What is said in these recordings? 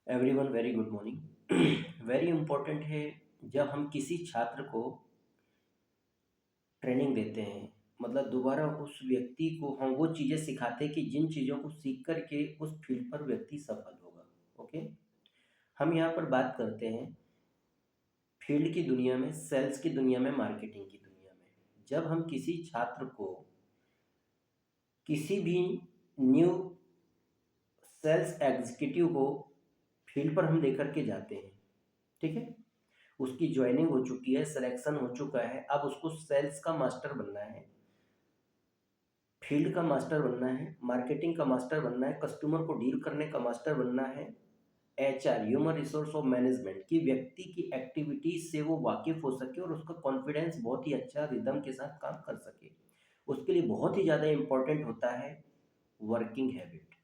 Everyone very good morning. Very important है जब हम किसी छात्र को ट्रेनिंग देते हैं, मतलब दोबारा उस व्यक्ति को हम वो चीज़ें सिखाते हैं कि जिन चीज़ों को सीख कर के उस फील्ड पर व्यक्ति सफल होगा। ओके, हम यहाँ पर बात करते हैं फील्ड की दुनिया में, सेल्स की दुनिया में, मार्केटिंग की दुनिया में। जब हम किसी छात्र को किसी भी न्यू सेल्स एग्जीक्यूटिव को फील्ड पर हम लेकर के जाते हैं, ठीक है, उसकी ज्वाइनिंग हो चुकी है, सिलेक्शन हो चुका है, अब उसको सेल्स का मास्टर बनना है, फील्ड का मास्टर बनना है, मार्केटिंग का मास्टर बनना है, कस्टमर को डील करने का मास्टर बनना है, HR human resource of management की व्यक्ति की एक्टिविटीज से वो वाकिफ हो सके और उसका कॉन्फिडेंस बहुत ही अच्छा रिदम के साथ काम कर सके। उसके लिए बहुत ही ज़्यादा इंपॉर्टेंट होता है working habit,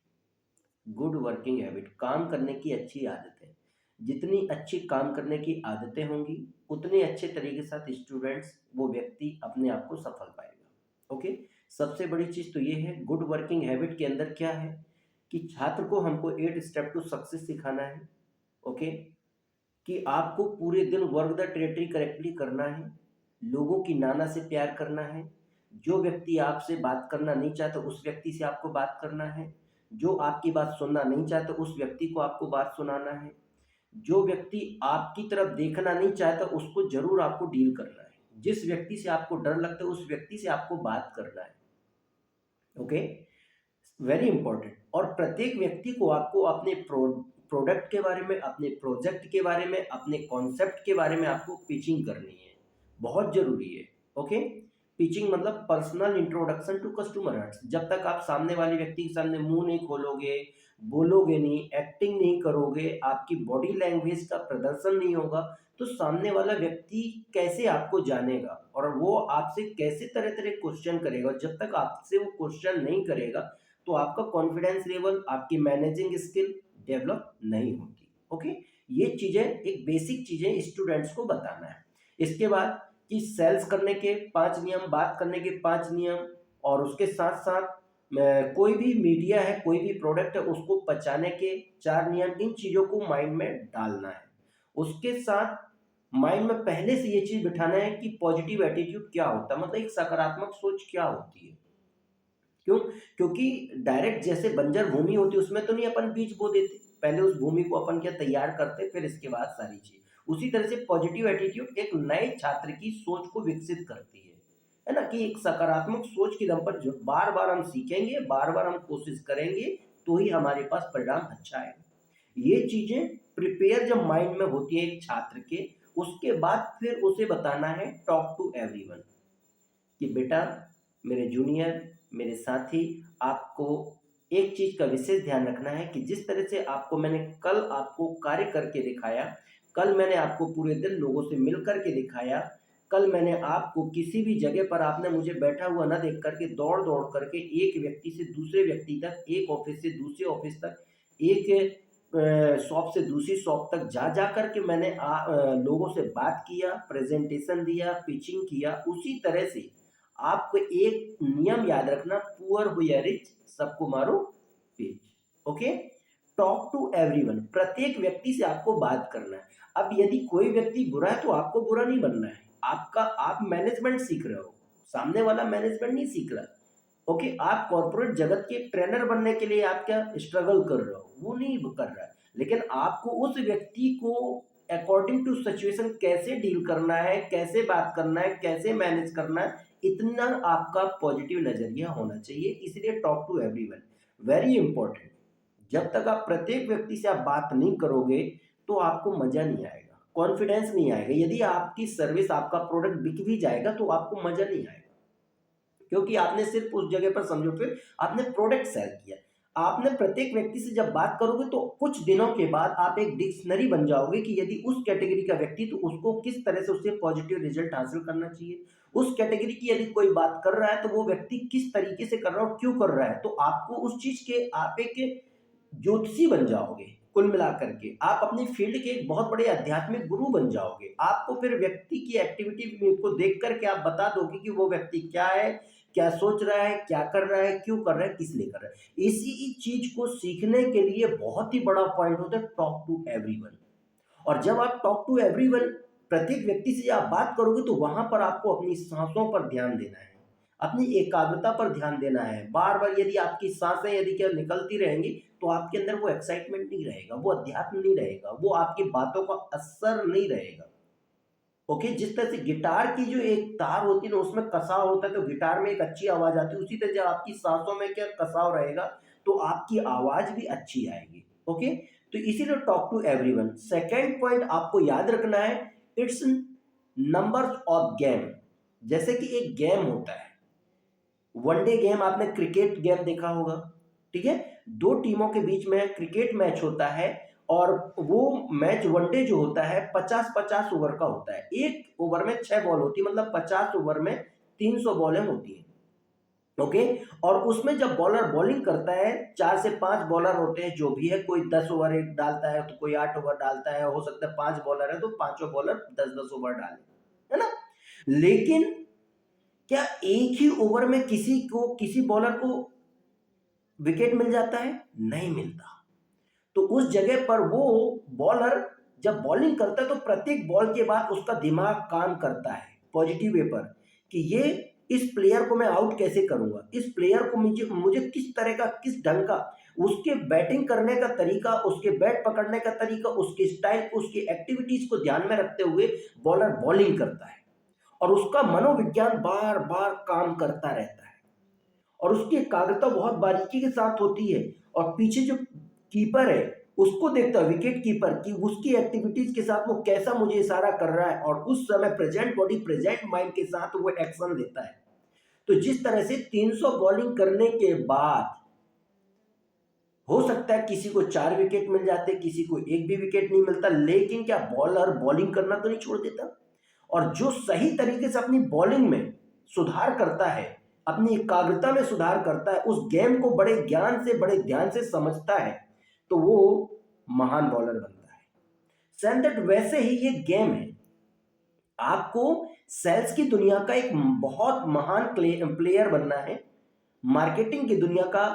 good working habit, काम करने की अच्छी आदतें। जितनी अच्छी काम करने की आदतें होंगी उतने अच्छे तरीके से साथ स्टूडेंट्स, वो व्यक्ति अपने आप को सफल पाएगा। ओके, सबसे बड़ी चीज़ तो ये है गुड वर्किंग हैबिट के अंदर क्या है कि छात्र को हमको 8 स्टेप टू सक्सेस सिखाना है। ओके, कि आपको पूरे दिन वर्क द टेरिटरी करेक्टली करना है, लोगों की नाना से प्यार करना है, जो व्यक्ति आपसे बात करना नहीं चाहता उस व्यक्ति से आपको बात करना है, जो आपकी बात सुनना नहीं चाहता उस व्यक्ति को आपको बात सुनाना है, जो व्यक्ति आपकी तरफ देखना नहीं चाहता उसको जरूर आपको डील करना है, जिस व्यक्ति से आपको डर लगता है उस व्यक्ति से आपको बात करना है। Okay, very important. और प्रत्येक व्यक्ति को आपको अपने प्रोडक्ट के बारे में, अपने प्रोजेक्ट के बारे में, अपने कॉन्सेप्ट के बारे में आपको पिचिंग करनी है, बहुत जरूरी है। ओके, पिचिंग मतलब personal introduction to customer hurts. जब तक आप सामने वाले व्यक्ति के सामने मुंह नहीं खोलोगे, बोलोगे नहीं, एक्टिंग नहीं करोगे, आपकी बॉडी लैंग्वेज का प्रदर्शन नहीं होगा, तो सामने वाला व्यक्ति कैसे आपको जानेगा और वो आपसे कैसे तरह तरह क्वेश्चन करेगा। जब तक आपसे वो क्वेश्चन नहीं करेगा तो आपका कॉन्फिडेंस लेवल, आपकी मैनेजिंग स्किल डेवलप नहीं होगी। ओके, ये चीजें, एक बेसिक चीजें स्टूडेंट्स को बताना है। इसके बाद कि सेल्स करने के 5 नियम, बात करने के 5 नियम, और उसके साथ साथ कोई भी मीडिया है, कोई भी प्रोडक्ट है, उसको पचाने के 4 नियम, इन चीजों को माइंड में डालना है। उसके साथ माइंड में पहले से ये चीज बिठाना है कि पॉजिटिव एटीट्यूड क्या होता है, मतलब एक सकारात्मक सोच क्या होती है। क्यों? क्योंकि डायरेक्ट जैसे बंजर भूमि होती है उसमें तो नहीं अपन बीज बो देते, पहले उस भूमि को अपन क्या तैयार करते, फिर इसके बाद सारी चीज। उसी तरह से पॉजिटिव एटीट्यूड एक नए छात्र की सोच को विकसित करती है ना, कि एक सकारात्मक सोच के दम पर जो बार बार हम सीखेंगे, बार बार हम कोशिश करेंगे, तो ही हमारे पास परिणाम अच्छा आएगा। ये चीजें प्रिपेयर जब माइंड में होती है एक छात्र के, उसके बाद फिर उसे बताना है टॉक टू एवरीवन, कि बेटा, मेरे जूनियर, मेरे साथी, आपको एक चीज का विशेष ध्यान रखना है कि जिस तरह से आपको मैंने कल आपको कार्य करके दिखाया, कल मैंने आपको पूरे दिन लोगों से मिल करके दिखाया, कल मैंने आपको किसी भी जगह पर आपने मुझे बैठा हुआ ना देख करके दौड़ दौड़ करके एक व्यक्ति से दूसरे व्यक्ति तक, एक ऑफिस से दूसरे ऑफिस तक, एक शॉप से दूसरी शॉप तक जा जा करके मैंने लोगों से बात किया, प्रेजेंटेशन दिया, पिचिंग किया। उसी तरह से आपको एक नियम याद रखना, पुअर हो या रिच, सबको मारो पेच। ओके, टॉक टू एवरीवन, प्रत्येक व्यक्ति से आपको बात करना है। अब यदि कोई व्यक्ति बुरा है तो आपको बुरा नहीं बनना है, आपका, आप मैनेजमेंट सीख रहे हो, सामने वाला मैनेजमेंट नहीं सीख रहा। ओके, आप कॉर्पोरेट जगत के ट्रेनर बनने के लिए आप क्या स्ट्रगल कर रहे हो, वो नहीं कर रहा है, लेकिन आपको उस व्यक्ति को अकॉर्डिंग टू सिचुएशन कैसे डील करना है, कैसे बात करना है, कैसे मैनेज करना है, इतना आपका पॉजिटिव नजरिया होना चाहिए। इसलिए talk to everyone very important. जब तक आप प्रत्येक व्यक्ति से आप बात नहीं करोगे तो आपको मजा नहीं आएगा, कॉन्फिडेंस नहीं आएगा। यदि आपकी सर्विस, आपका प्रोडक्ट बिक भी जाएगा तो आपको मजा नहीं आएगा, क्योंकि आपने सिर्फ उस जगह पर, समझो फिर आपने प्रोडक्ट सेल किया। आपने प्रत्येक व्यक्ति से जब बात करोगे तो कुछ दिनों के बाद आप एक डिक्शनरी बन जाओगे कि यदि उस कैटेगरी का व्यक्ति, तो उसको किस तरह से उससे पॉजिटिव रिजल्ट हासिल करना चाहिए। उस कैटेगरी की यदि कोई बात कर रहा है तो वो व्यक्ति किस तरीके से कर रहा है और क्यों कर रहा है, तो आपको उस चीज के, आप एक ज्योतिषी बन जाओगे। कुल मिलाकर के आप अपनी फील्ड के एक बहुत बड़े आध्यात्मिक गुरु बन जाओगे। आपको फिर व्यक्ति की एक्टिविटी को देख करके आप बता दोगे कि वो व्यक्ति क्या है, क्या सोच रहा है, क्या कर रहा है, क्यों कर रहा है, किस लिए कर रहा है। इसी चीज को सीखने के लिए बहुत ही बड़ा पॉइंट होता है टॉक टू एवरीवन। और जब आप टॉक टू एवरीवन, प्रत्येक व्यक्ति से आप बात करोगे, तो वहां पर आपको अपनी सांसों पर ध्यान देना है, अपनी एकाग्रता पर ध्यान देना है। बार बार यदि आपकी सांसें यदि क्या निकलती रहेंगी, तो आपके अंदर वो एक्साइटमेंट नहीं रहेगा, वो अध्यात्म नहीं रहेगा, वो आपकी बातों का असर नहीं रहेगा। ओके, जिस तरह से गिटार की जो एक तार होती है ना, उसमें कसाव होता है, तो गिटार में एक अच्छी आवाज आती है। उसी तरह जब आपकी सांसों में क्या कसाव रहेगा, तो आपकी आवाज भी अच्छी आएगी। ओके, तो इसीलिए talk to everyone. Second point आपको याद रखना है, इट्स नंबर्स ऑफ गेम। जैसे कि एक गेम होता है, वनडे गेम, आपने क्रिकेट गेम देखा होगा, ठीक है। दो टीमों के बीच में क्रिकेट मैच होता है, और वो मैच वनडे जो होता है 50-50 ओवर का होता है। एक ओवर में 6 बॉल होती है, मतलब 50 ओवर में 300 बॉलें होती हैं। ओके, और उसमें जब बॉलर बॉलिंग करता है, 4 से 5 बॉलर होते हैं, जो भी है, कोई 10 ओवर एक डालता है, तो कोई 8 ओवर डालता है, हो सकता है 5 बॉलर है तो पांचों बॉलर 10-10 ओवर डाले, है ना। लेकिन क्या एक ही ओवर में किसी बॉलर को विकेट मिल जाता है? नहीं मिलता। तो उस जगह पर वो बॉलर जब बॉलिंग करता है, तो प्रत्येक बॉल के बाद उसका दिमाग काम करता है पॉजिटिव वे पर, कि ये इस प्लेयर को मैं आउट कैसे करूंगा, इस प्लेयर को मुझे मुझे किस तरह का, किस ढंग का, उसके बैटिंग करने का तरीका, उसके बैट पकड़ने का तरीका, उसके स्टाइल, उसकी एक्टिविटीज को ध्यान में रखते हुए बॉलर बॉलिंग करता है, और उसका मनोविज्ञान बार बार काम करता रहता है, और उसकी एकाग्रता बहुत बारीकी के साथ होती है। और पीछे जो कीपर है, उसको देखता है, विकेट कीपर की उसकी एक्टिविटीज के साथ वो कैसा मुझे इशारा कर रहा है, और उस समय प्रेजेंट बॉडी प्रेजेंट माइंड के साथ वो एक्शन लेता है। तो जिस तरह से 300 बॉलिंग करने के बाद हो सकता है किसी को 4 विकेट मिल जाते, किसी को एक भी विकेट नहीं मिलता, लेकिन क्या बॉलर बॉलिंग करना तो नहीं छोड़ देता। और जो सही तरीके से अपनी बॉलिंग में सुधार करता है, अपनी एकाग्रता में सुधार करता है, उस गेम को बड़े ज्ञान से, बड़े ध्यान से समझता है, तो वो महान बॉलर बनता है। सेम दैट, वैसे ही ये गेम है, आपको सेल्स की दुनिया का एक बहुत महान प्लेयर बनना है, मार्केटिंग की दुनिया का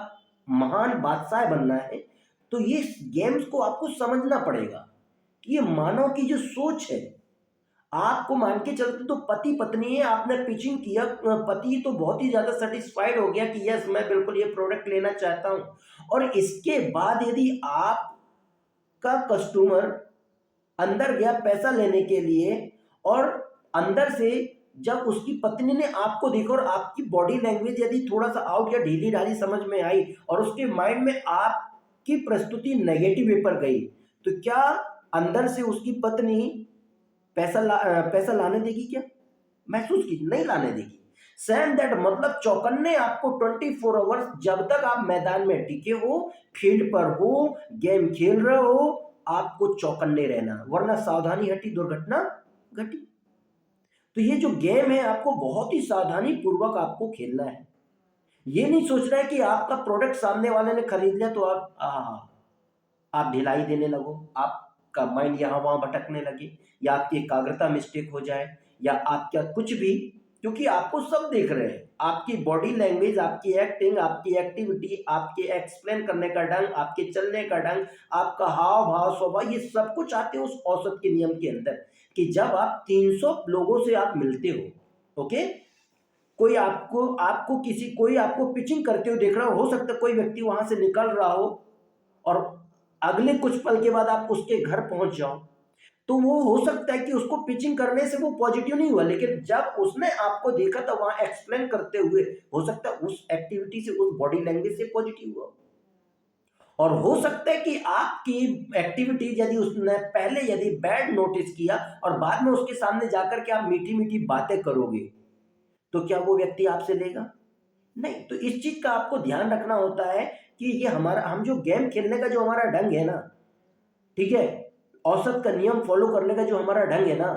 महान बादशाह बनना है। तो ये गेम्स को आपको समझना पड़ेगा कि ये मानव की जो सोच है, आपको मान के चलते, तो पति पत्नी है, आपने पिचिंग किया, पति तो बहुत ही ज्यादा सेटिस्फाइड हो गया कि यस, मैं बिल्कुल ये प्रोडक्ट लेना चाहता हूं। और इसके बाद यदि आपका कस्टमर अंदर गया पैसा लेने के लिए, और अंदर से जब उसकी पत्नी ने आपको देखा, और आपकी बॉडी लैंग्वेज यदि थोड़ा सा आउट या ढीली ढाली समझ में आई, और उसके माइंड में आपकी प्रस्तुति नेगेटिव वे पर गई, तो क्या अंदर से उसकी पत्नी पैसा लाने देगी क्या? महसूस कीजिए, नहीं लाने देगी। सेम दैट, मतलब चौकन्ने आपको 24 आवर्स, जब तक आप मैदान में टिके हो, फील्ड पर हो, गेम खेल रहे हो, आपको चौकन्ने रहना, वरना सावधानी हटी दुर्घटना घटी। तो ये जो गेम है, आपको बहुत ही सावधानी पूर्वक आपको खेलना है। ये नहीं सोचना है कि आपका प्रोडक्ट सामने वाले ने खरीद लिया तो आप ढिलाई देने लगो, आपका माइंड यहाँ वहाँ भटकने लगे, या आपकी एकाग्रता मिस्टेक हो जाए, या आपका कुछ भी, क्योंकि आपको सब देख रहे हैं, आपकी बॉडी लैंग्वेज, आपकी एक्टिंग, आपकी एक्टिविटी, आपके एक्सप्लेन करने का ढंग, आपके चलने का ढंग, आपका हाव भाव स्वभाव, ये सब कुछ आते हैं उस औसत के नियम के अंदर। कि जब आप 300 लोगों से आप मिलते हो, ओके, कोई आपको पिचिंग करते हुए देख रहा हो सकता है कोई व्यक्ति वहां से निकल रहा हो, और अगले कुछ पल के बाद आप उसके घर पहुंच जाओ, तो वो हो सकता है कि उसको पिचिंग करने से वो पॉजिटिव नहीं हुआ, लेकिन जब उसने आपको देखा था वहां एक्सप्लेन करते हुए, हो सकता है उस एक्टिविटी से, उस बॉडी लैंग्वेज से पॉजिटिव हुआ। और हो सकता है कि आपकी एक्टिविटी यदि उसने पहले यदि बैड नोटिस किया, और बाद में उसके सामने जाकर के आप मीठी मीठी बातें करोगे, तो क्या वो व्यक्ति आपसे लेगा? नहीं। तो इस चीज का आपको ध्यान रखना होता है कि ये हम जो गेम खेलने का जो हमारा ढंग है ना, ठीक है, औसत का नियम फॉलो करने का जो हमारा ढंग है ना,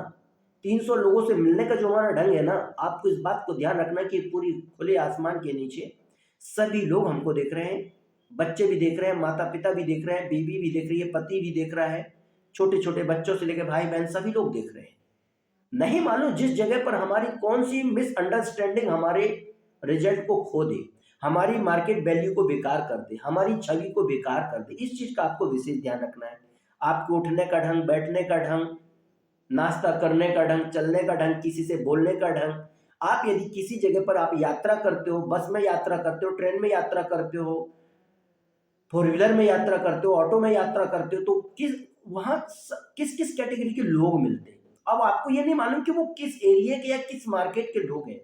300 लोगों से मिलने का जो हमारा ढंग है ना, आपको इस बात को ध्यान रखना कि पूरी खुले आसमान के नीचे सभी लोग हमको देख रहे हैं, बच्चे भी देख रहे हैं, माता पिता भी देख रहे हैं, बीवी भी देख रही है, पति भी देख रहा है, छोटे छोटे बच्चों से लेकर भाई बहन सभी लोग देख रहे हैं। नहीं मालूम जिस जगह पर हमारी कौन सी मिसअंडरस्टैंडिंग हमारे रिजल्ट को खो दे, हमारी मार्केट वैल्यू को बेकार कर दे, हमारी छवि को बेकार कर दे। इस चीज का आपको विशेष ध्यान रखना है। आपको उठने का ढंग, बैठने का ढंग, नाश्ता करने का ढंग, चलने का ढंग, किसी से बोलने का ढंग। आप यदि किसी जगह पर आप यात्रा करते हो, बस में यात्रा करते हो, ट्रेन में यात्रा करते हो, फोर व्हीलर में यात्रा करते हो, ऑटो में यात्रा करते हो, तो किस किस कैटेगरी के लोग मिलते हैं। अब आपको ये नहीं मालूम कि वो किस एरिया के या किस मार्केट के लोग हैं,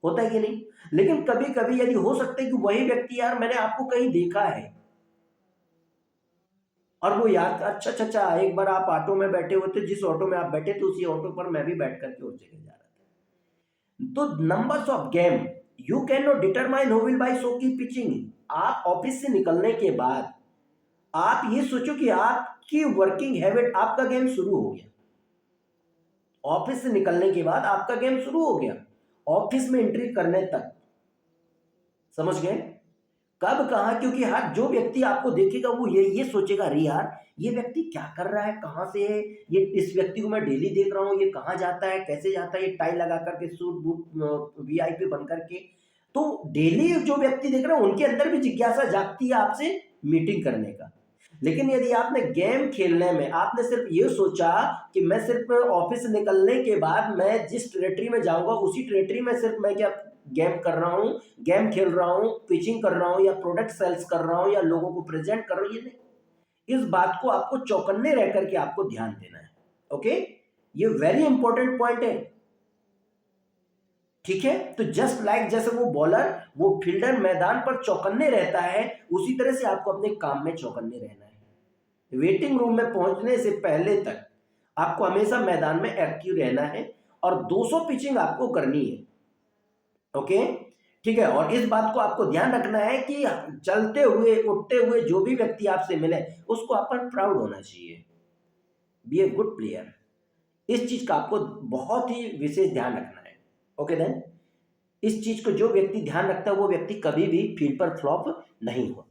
होता है कि नहीं। लेकिन कभी कभी यदि हो सकता है कि वही व्यक्ति, यार मैंने आपको कहीं देखा है, और वो याद, अच्छा अच्छा अच्छा, एक बार आप ऑटो में बैठे हुए थे, जिस ऑटो में आप बैठे थे उसी ऑटो पर मैं भी बैठ करके उस जगह जा रहा था। तो numbers of game you can not determine who will buy so की पिचिंग। आप ऑफिस से निकलने के बाद आप ये सोचो कि आपकी वर्किंग हैबिट, आपका गेम शुरू हो गया। ऑफिस से निकलने के बाद आपका गेम शुरू हो गया, ऑफिस में एंट्री करने तक, समझ गए। कब कहा, क्योंकि हर जो व्यक्ति आपको देखेगा वो ये सोचेगा, अरे यार ये व्यक्ति क्या कर रहा है, कहाँ से है ये, इस व्यक्ति को मैं डेली देख रहा हूँ, ये कहाँ जाता है, कैसे जाता है, ये टाई लगा करके, सूट बूट वीआईपी बन करके। तो डेली जो व्यक्ति देख रहा है उनके अंदर भी जिज्ञासा जागती है आपसे मीटिंग करने का। लेकिन यदि आपने गेम खेलने में आपने सिर्फ ये सोचा कि मैं सिर्फ ऑफिस निकलने के बाद मैं जिस टेरेटरी में जाऊंगा उसी टेरेटरी में सिर्फ मैं क्या गेम कर रहा हूँ, गेम खेल रहा हूँ, पिचिंग कर रहा हूँ, या प्रोडक्ट सेल्स कर रहा हूँ, या लोगों को प्रेजेंट कर रहा हूँ, ये नहीं। इस बात को आपको चौकन्ने रह करके आपको ध्यान देना है। ओके, ये वेरी इंपॉर्टेंट पॉइंट है। ठीक है, तो जस्ट लाइक जैसे वो बॉलर, वो फील्डर मैदान पर चौकन्ने रहता है, उसी तरह से आपको अपने काम में चौकन्ने रहना है। वेटिंग रूम में पहुंचने से पहले तक आपको हमेशा मैदान में एक्टिव रहना है, और 200 पिचिंग आपको करनी है। ओके, ठीक है। और इस बात को आपको ध्यान रखना है कि चलते हुए उठते हुए जो भी व्यक्ति आपसे मिले उसको आप पर प्राउड होना चाहिए, बी ए गुड प्लेयर। इस चीज का आपको बहुत ही विशेष ध्यान रखना है। ओके देन, इस चीज को जो व्यक्ति ध्यान रखता है वो व्यक्ति कभी भी फील्ड पर फ्लॉप नहीं होता।